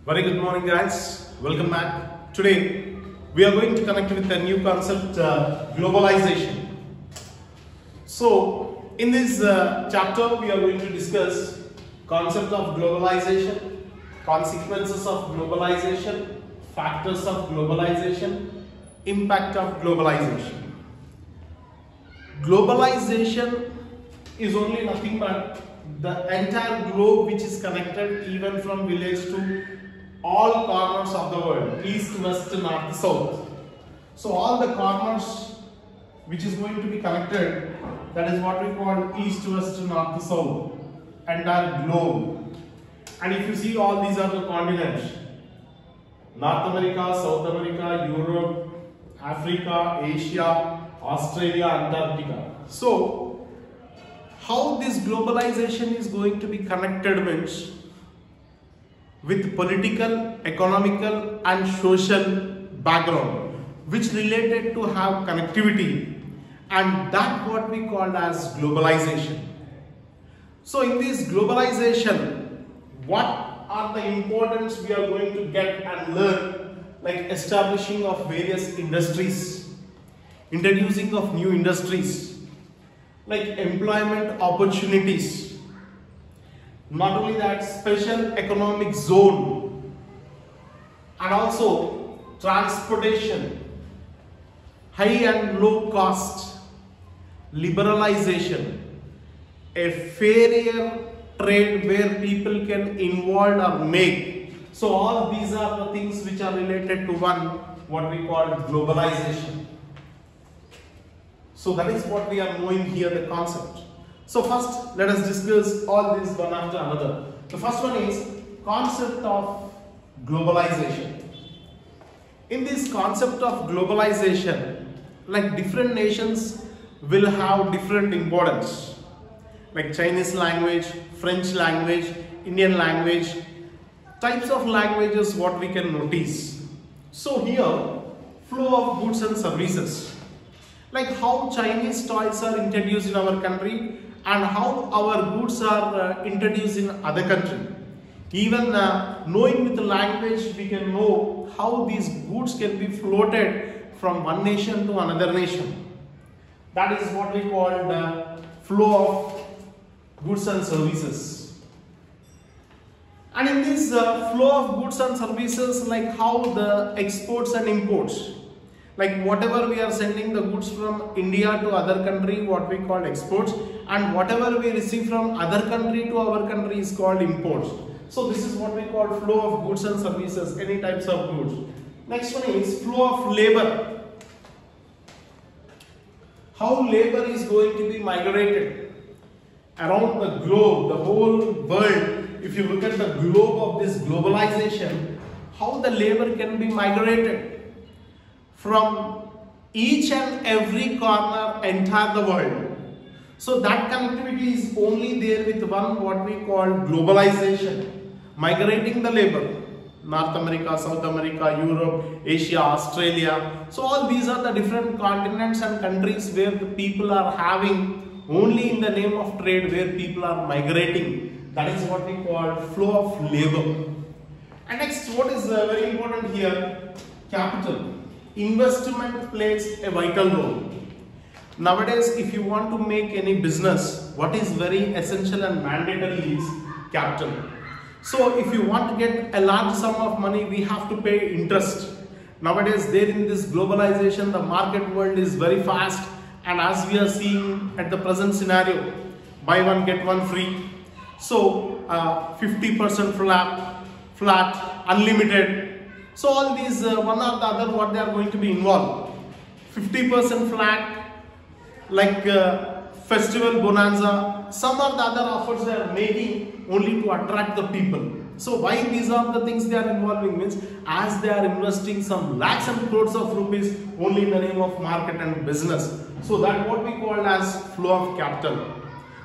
Very good morning guys, welcome back. Today we are going to connect with a new concept, globalization. So in this chapter we are going to discuss concept of globalization, consequences of globalization, factors of globalization, impact of globalization. Globalization is only nothing but the entire globe which is connected, even from village to all corners of the world, east, west, north, south. So all the corners which is going to be connected, that is what we call east, west, north, south, entire globe. And if you see, all these are the continents: North America, South America, Europe, Africa, Asia, Australia, Antarctica. So how this globalization is going to be connected means with political, economical and social background which related to have connectivity, and that what we call as globalization. So in this globalization, what are the importance we are going to get and learn, like establishing of various industries, introducing of new industries, like employment opportunities. Not only that, special economic zone, and also transportation, high and low cost, liberalization, a fairer trade where people can involve or make. So all these are the things which are related to one, what we call globalization. So that is what we are knowing here, the concept. So first let us discuss all these one after another. The first one is concept of globalization. In this concept of globalization, like different nations will have different importance, like Chinese language, French language, Indian language, types of languages what we can notice. So here, flow of goods and services, like how Chinese toys are introduced in our country and how our goods are introduced in other country. Even knowing with the language, we can know how these goods can be floated from one nation to another nation. That is what we call the flow of goods and services. And in this flow of goods and services, like how the exports and imports, like whatever we are sending the goods from India to other country, what we call exports, and whatever we receive from other country to our country is called imports. So this is what we call flow of goods and services, any types of goods. Next one is flow of labor. How labor is going to be migrated around the globe, the whole world. If you look at the globe of this globalization, how the labor can be migrated from each and every corner, entire the world. So that connectivity is only there with one, what we call globalization, migrating the labor, North America, South America, Europe, Asia, Australia. So all these are the different continents and countries where the people are having only in the name of trade, where people are migrating. That is what we call flow of labor. And next, what is very important here, capital. Investment plays a vital role. Nowadays, if you want to make any business, what is very essential and mandatory is capital. So if you want to get a large sum of money, we have to pay interest. Nowadays, there in this globalization, the market world is very fast, and as we are seeing at the present scenario, buy one get one free. So 50% flat, unlimited. So all these one or the other, what they are going to be involved. 50% flat, like festival bonanza, some or the other offers they are making only to attract the people. So why these are the things they are involving means, as they are investing some lakhs and crores of rupees only in the name of market and business. So that what we call as flow of capital.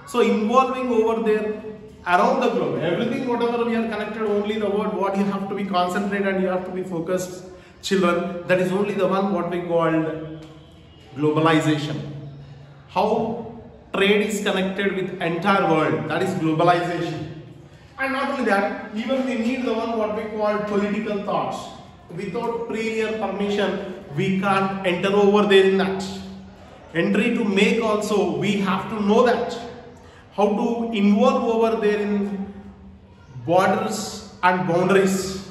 So involving over there around the globe, everything whatever we are connected, only the word what you have to be concentrated and you have to be focused, children, that is only the one what we called globalization. How trade is connected with entire world, that is globalization. And not only that, even we need the one what we call political thoughts. Without prior permission, we can't enter over there in that. Entry to make also, we have to know that. How to involve over there in borders and boundaries.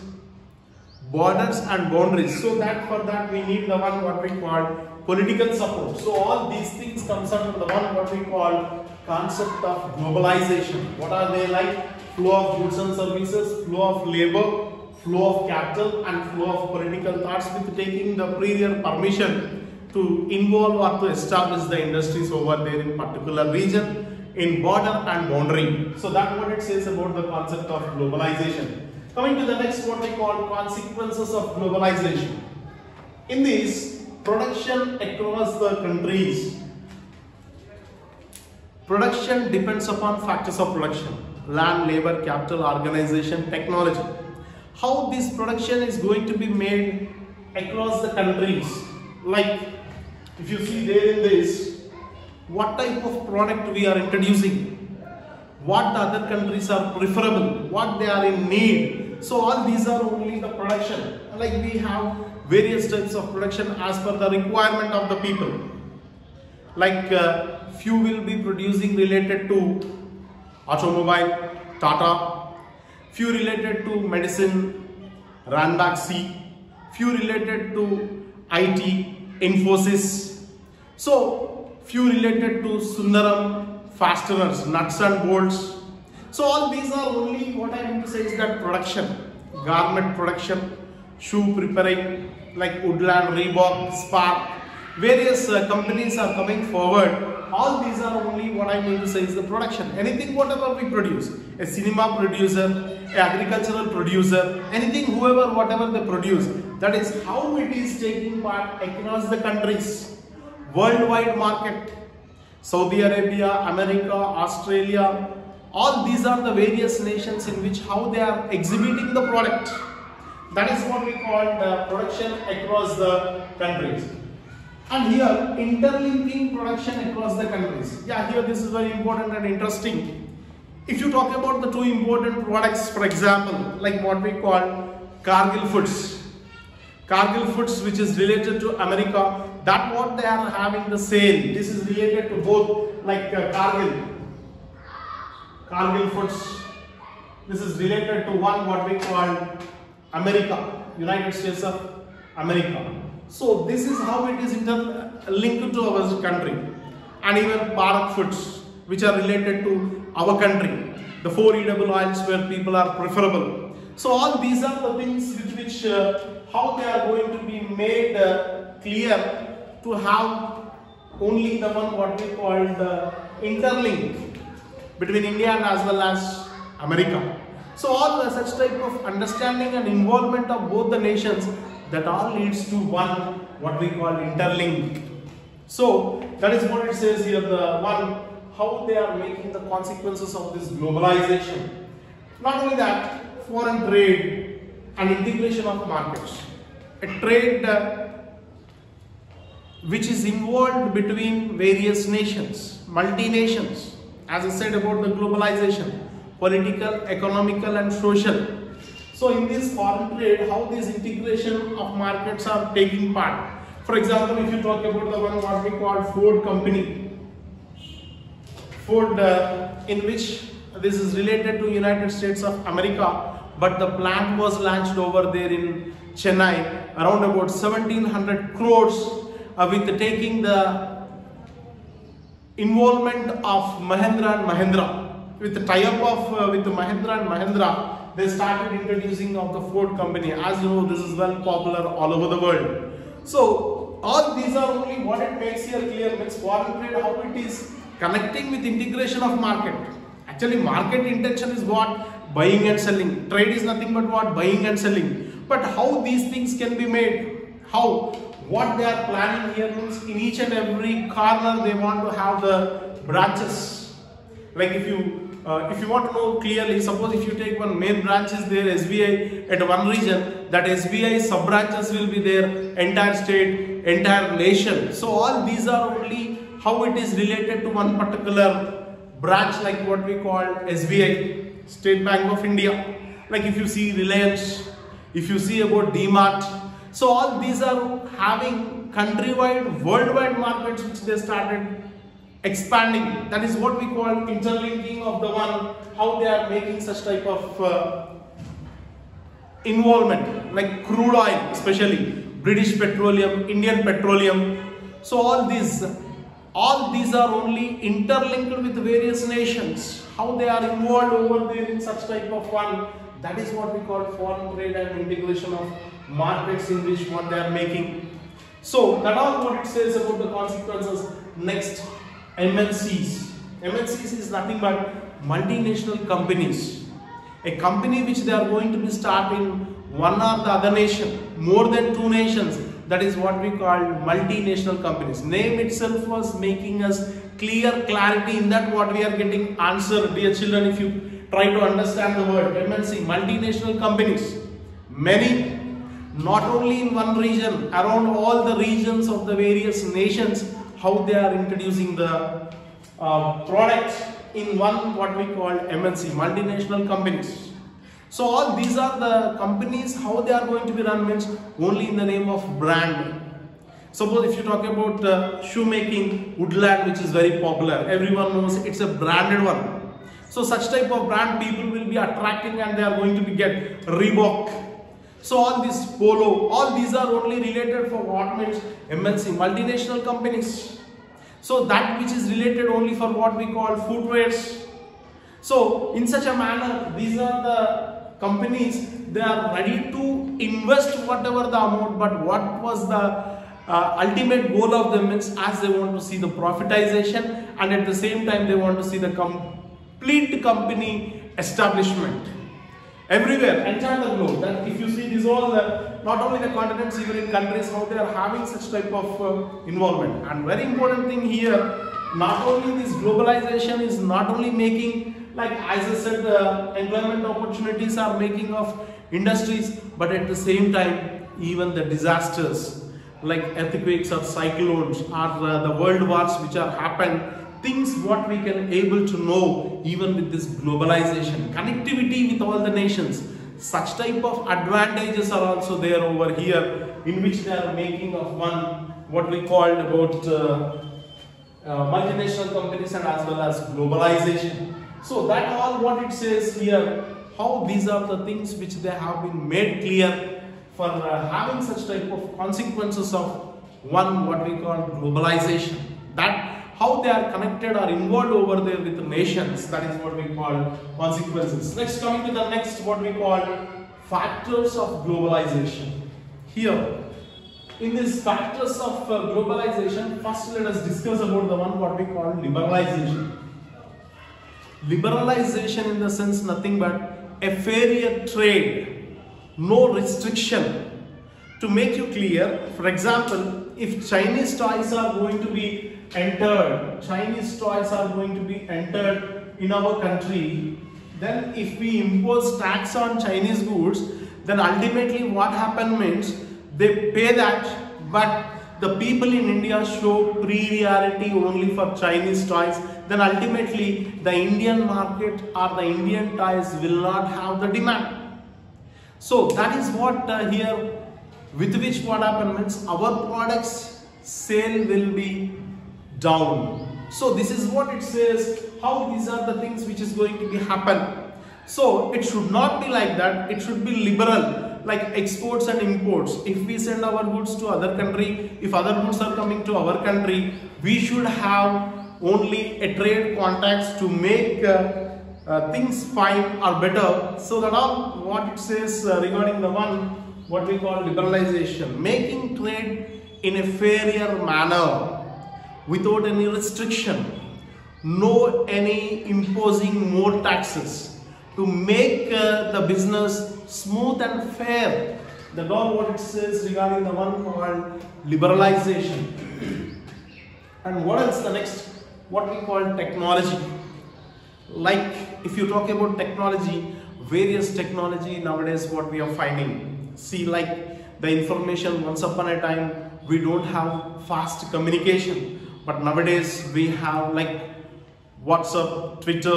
Borders and boundaries. So that for that we need the one what we call political support. So all these things comes under the one what we call concept of globalization. What are they like? Flow of goods and services, flow of labor, flow of capital and flow of political thoughts with taking the prior permission to involve or to establish the industries over there in particular region, in border and boundary. So that's what it says about the concept of globalization. Coming to the next what we call consequences of globalization. In this, production across the countries. Production depends upon factors of production. Land, labor, capital, organization, technology. How this production is going to be made across the countries. Like if you see there in this, what type of product we are introducing, what the other countries are preferable, what they are in need. So all these are only the production. Like we have various types of production as per the requirement of the people. Like few will be producing related to automobile, Tata, few related to medicine, Ranbaxy, few related to IT, Infosys. So few related to Sundaram, fasteners, nuts and bolts. So all these are only what I mean to say is that production, garment production, shoe preparing like Woodland, Reebok, Spark. Various companies are coming forward. All these are only what I mean to say is the production. Anything whatever we produce, a cinema producer, a agricultural producer, anything whoever whatever they produce, that is how it is taking part across the countries. Worldwide market, Saudi Arabia, America, Australia, all these are the various nations in which how they are exhibiting the product. That is what we call the production across the countries. And here, interlinking production across the countries. Yeah, here this is very important and interesting. If you talk about the two important products, for example, like what we call Cargill Foods. Cargill Foods, which is related to America, that what they are having the sale. This is related to both like Cargill Foods. This is related to one what we call America, United States of America. So this is how it is linked to our country. And even Bharat Foods, which are related to our country. The 4 edible oils where people are preferable. So all these are the things which how they are going to be made clear to have only the one what we call the interlink between India and as well as America. So all such type of understanding and involvement of both the nations, that all leads to one what we call interlink. So that is what it says here, the one how they are making the consequences of this globalization. Not only that, foreign trade and integration of markets. A trade which is involved between various nations, multinations, as I said about the globalization, political, economical and social. So in this foreign trade, how this integration of markets are taking part. For example, if you talk about the one what we call Ford company, Ford in which this is related to United States of America, but the plant was launched over there in Chennai, around about 1700 crores with taking the involvement of Mahindra and Mahindra. With the tie-up of with Mahindra and Mahindra, they started introducing of the Ford company. As you know, this is well popular all over the world. So all these are only what it makes here clear means foreign trade, how it is connecting with integration of market. Actually, market intention is what? Buying and selling. Trade is nothing but what? Buying and selling. But how these things can be made? How? What they are planning here means in each and every corner they want to have the branches. Like if you want to know clearly, suppose if you take one main branch is there, SBI at one region, that SBI sub branches will be there, entire state, entire nation. So all these are only how it is related to one particular branch, like what we call SBI. State Bank of India. Like if you see Reliance, if you see about DMart, so all these are having countrywide, worldwide markets which they started expanding. That is what we call interlinking of the one, how they are making such type of involvement, like crude oil, especially British Petroleum, Indian Petroleum. So all these are only interlinked with various nations. How they are involved over there in such type of one. That is what we call foreign trade and integration of markets in which what they are making. So that all what it says about the consequences. Next, MNCs. MNCs is nothing but multinational companies. A company which they are going to be starting one or the other nation, more than two nations. That is what we call multinational companies. Name itself was making us clear clarity in that what we are getting answer, dear children, if you try to understand the word MNC, multinational companies. Many, not only in one region, around all the regions of the various nations, how they are introducing the products in one what we call MNC, multinational companies. So all these are the companies, how they are going to be run means only in the name of brand. Suppose if you talk about shoemaking, Woodland, which is very popular, everyone knows it's a branded one. So such type of brand people will be attracting and they are going to be get Reebok. So all this Polo, all these are only related for what means MNC, multinational companies. So that which is related only for what we call footwears. So in such a manner, these are the companies, they are ready to invest whatever the amount, but what was the ultimate goal of them is as they want to see the profitization and at the same time they want to see the complete company establishment. Everywhere, entire the globe, that if you see these all, not only the continents, even in countries, how they are having such type of involvement. And very important thing here, not only this globalization is not only making, like as I said, employment opportunities are making of industries, but at the same time, even the disasters like earthquakes or cyclones or the world wars which are happened, things what we can able to know even with this globalization, connectivity with all the nations, such type of advantages are also there over here in which they are making of one what we called about multinational companies and as well as globalization. So that all what it says here, how these are the things which they have been made clear for having such type of consequences of one what we call globalization. That how they are connected or involved over there with the nations, that is what we call consequences. Next, coming to the next what we call factors of globalization. Here, in these factors of globalization, first let us discuss about the one what we call liberalization. Liberalization in the sense nothing but a fairer trade, no restriction. To make you clear, for example, if Chinese toys are going to be entered, in our country, then if we impose tax on Chinese goods, then ultimately what happens means they pay that, but the people in India show priority only for Chinese toys, then ultimately the Indian market or the Indian toys will not have the demand. So that is what here, with which what happens means our products sale will be down. So this is what it says, how these are the things which is going to be happen. So it should not be like that, it should be liberal, like exports and imports. If we send our goods to other country, if other goods are coming to our country, we should have only a trade contacts to make things fine or better. So that all what it says regarding the one what we call liberalization, making trade in a fairer manner without any restriction, no any imposing more taxes, to make the business smooth and fair. That's all what it says regarding the one called liberalization. And what else? The next what we call technology. Like if you talk about technology, various technology nowadays what we are finding. See, like the information, once upon a time we don't have fast communication, but nowadays we have like WhatsApp, Twitter,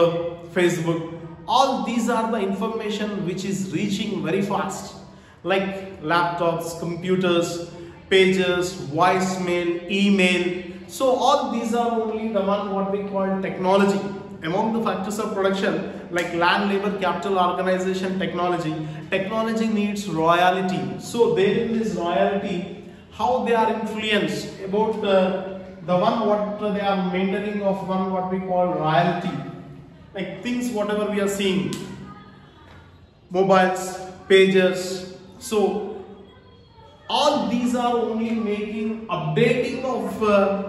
Facebook, all these are the information which is reaching very fast, like laptops, computers, pages, voicemail, email. So all these are only the one what we call technology. Among the factors of production, like land, labor, capital, organization, technology needs royalty. So therein this royalty, how they are influenced about the one what they are maintaining of one what we call royalty. Like things whatever we are seeing, mobiles, pages. So all these are only making updating of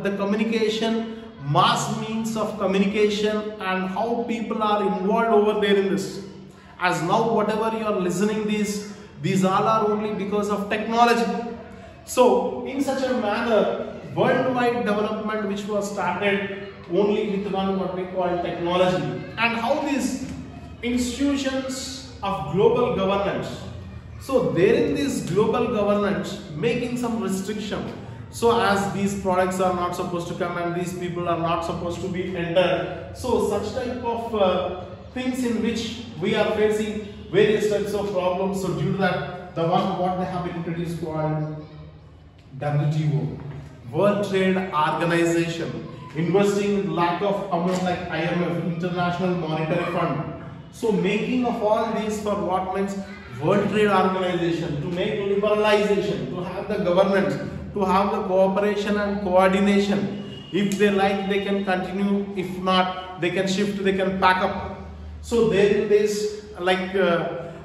the communication, mass means of communication, and how people are involved over there in this. As now whatever you are listening these all are only because of technology. So in such a manner, worldwide development which was started only with one what we call technology, and how these institutions of global governance. So there in this global governance making some restriction. So as these products are not supposed to come and these people are not supposed to be entered. So such type of things in which we are facing various types of problems. So due to that, the one what they have introduced called WTO, World Trade Organization, investing in lack of amount like IMF, International Monetary Fund. So making of all these for what means World Trade Organization, to make liberalization, to have the governance, to have the cooperation and coordination. If they like, they can continue. If not, they can shift, they can pack up. So there is like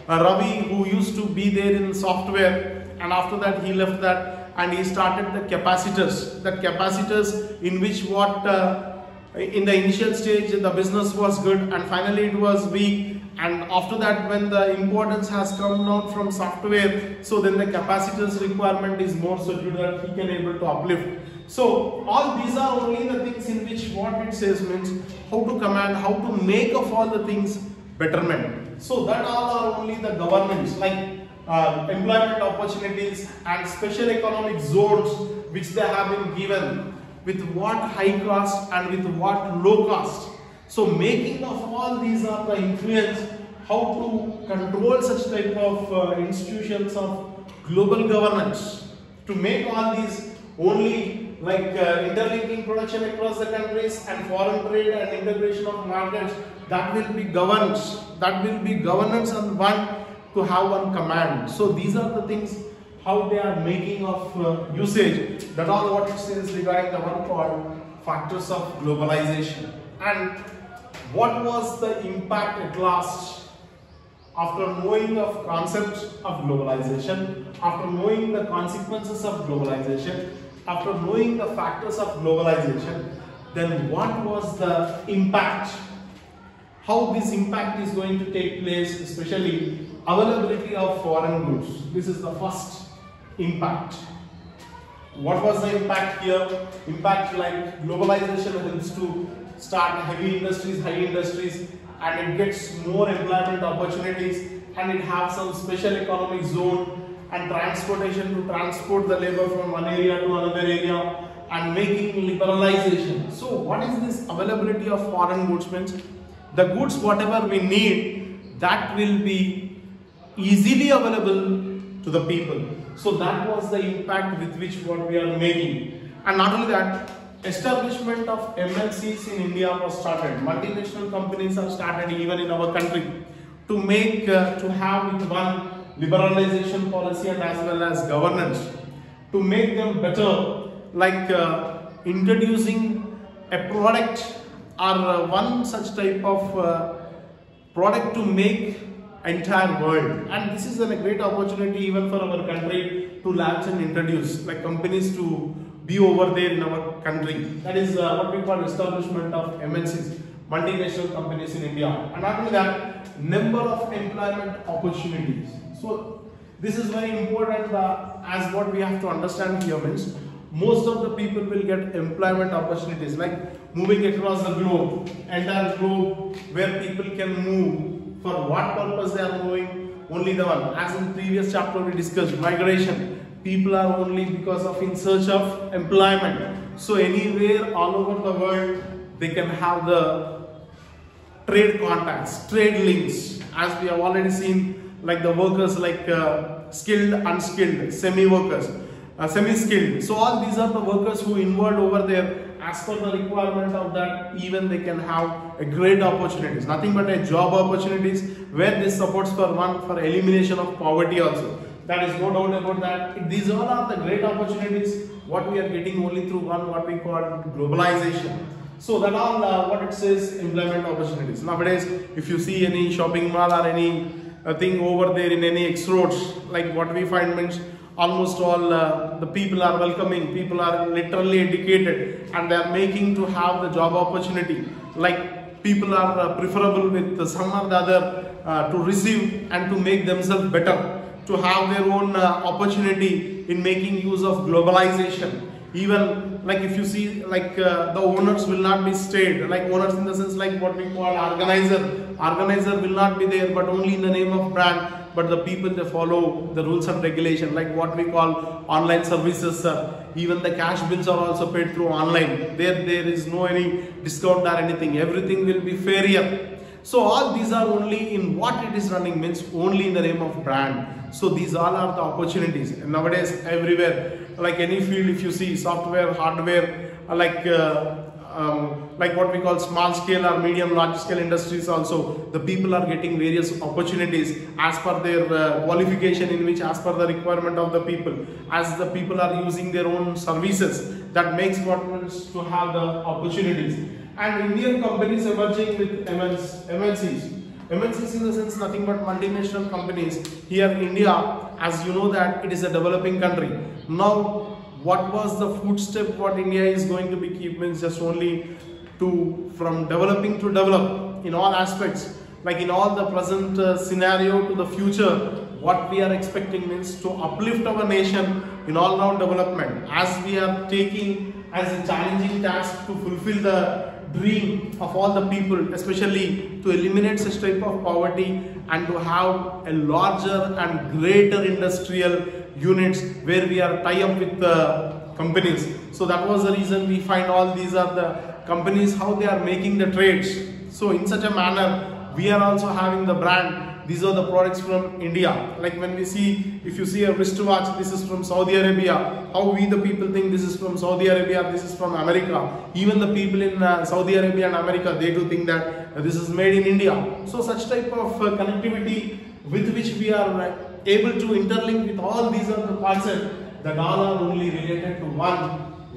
Ravi, who used to be there in software, and after that he left that and he started the capacitors. The capacitors in which what in the initial stage the business was good and finally it was weak. And after that, when the importance has come down from software, so then the capacitors requirement is more, so due to that he can able to uplift. So all these are only the things in which what it says means how to command, how to make of all the things betterment. So that all are only the governance, like employment opportunities and special economic zones which they have been given, with what high cost and with what low cost. So making of all these are the influence, how to control such type of institutions of global governance, to make all these only like interlinking production across the countries and foreign trade and integration of markets, that will be governance, and one to have one command. So these are the things how they are making of usage. That all what it says regarding the one called factors of globalization. And what was the impact at last after knowing of concept of globalization, after knowing the consequences of globalization, after knowing the factors of globalization, then what was the impact? How this impact is going to take place, especially availability of foreign goods. This is the first impact. What was the impact here? Impact like globalization helps to start heavy industries, high industries, and it gets more employment opportunities, and it has some special economic zone and transportation to transport the labor from one area to another area, and making liberalization. So what is this availability of foreign goods means? The goods whatever we need, that will be easily available to the people. So that was the impact with which what we are making. And not only that, establishment of MNCs in India was started. Multinational companies are started even in our country to make, to have with one liberalization policy and as well as governance, to make them better, like introducing a product or one such type of product to make entire world. And this is a great opportunity even for our country to launch and introduce, like companies to be over there in our country. That is what we call establishment of MNCs, multinational companies in India. And not only that, number of employment opportunities. So this is very important, as what we have to understand here means most of the people will get employment opportunities, like moving across the globe, entire globe, where people can move. For what purpose they are moving? Only the one. As in previous chapter we discussed, migration. People are only because of in search of employment. So anywhere all over the world they can have the trade contacts, trade links, as we have already seen, like the workers like skilled, unskilled, semi-workers, semi-skilled. So all these are the workers who involved over there. As per the requirement of that, even they can have a great opportunities, nothing but a job opportunities, where this supports for one, for elimination of poverty also. That is no doubt about that. These all are the great opportunities what we are getting only through one, what we call globalization. So that all what it says, employment opportunities. Nowadays, if you see any shopping mall or any thing over there in any X roads, like what we find means almost all the people are welcoming, people are literally educated, and they are making to have the job opportunity. Like people are preferable with some or the other to receive and to make themselves better, to have their own opportunity in making use of globalization. Even like if you see, like the owners will not be stayed, like owners in the sense like what we call organizer will not be there, but only in the name of brand. But the people, they follow the rules and regulation, like what we call online services. Even the cash bills are also paid through online. There is no any discount or anything. Everything will be fairer. So all these are only in what it is running, means only in the name of brand. So these all are the opportunities. And nowadays everywhere, like any field, if you see software, hardware, like what we call small scale or medium large scale industries also, the people are getting various opportunities as per their qualification, in which as per the requirement of the people, as the people are using their own services, that makes what means to have the opportunities. And Indian companies emerging with MNCs. MNCs in the sense nothing but multinational companies. Here in India, as you know that it is a developing country. Now what was the footstep what India is going to be keep, means just only to from developing to develop in all aspects, like in all the present scenario to the future, what we are expecting means to uplift our nation in all round development, as we are taking as a challenging task to fulfill the dream of all the people, especially to eliminate such type of poverty and to have a larger and greater industrial units where we are tie up with the companies. So that was the reason we find all these are the companies, how they are making the trades. So in such a manner, we are also having the brand. These are the products from India. Like when we see, if you see a wristwatch, this is from Saudi Arabia. How we the people think this is from Saudi Arabia, this is from America. Even the people in Saudi Arabia and America, they do think that this is made in India. So such type of connectivity with which we are able to interlink with all these other concepts, that all are only related to one,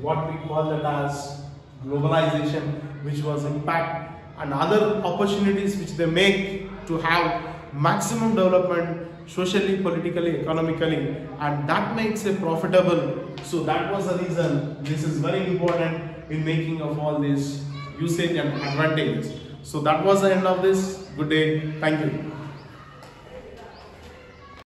what we call that as globalization, which was impact and other opportunities which they make to have maximum development socially, politically, economically, and that makes it profitable. So that was the reason this is very important in making of all these usage and advantages. So that was the end of this. Good day. Thank you.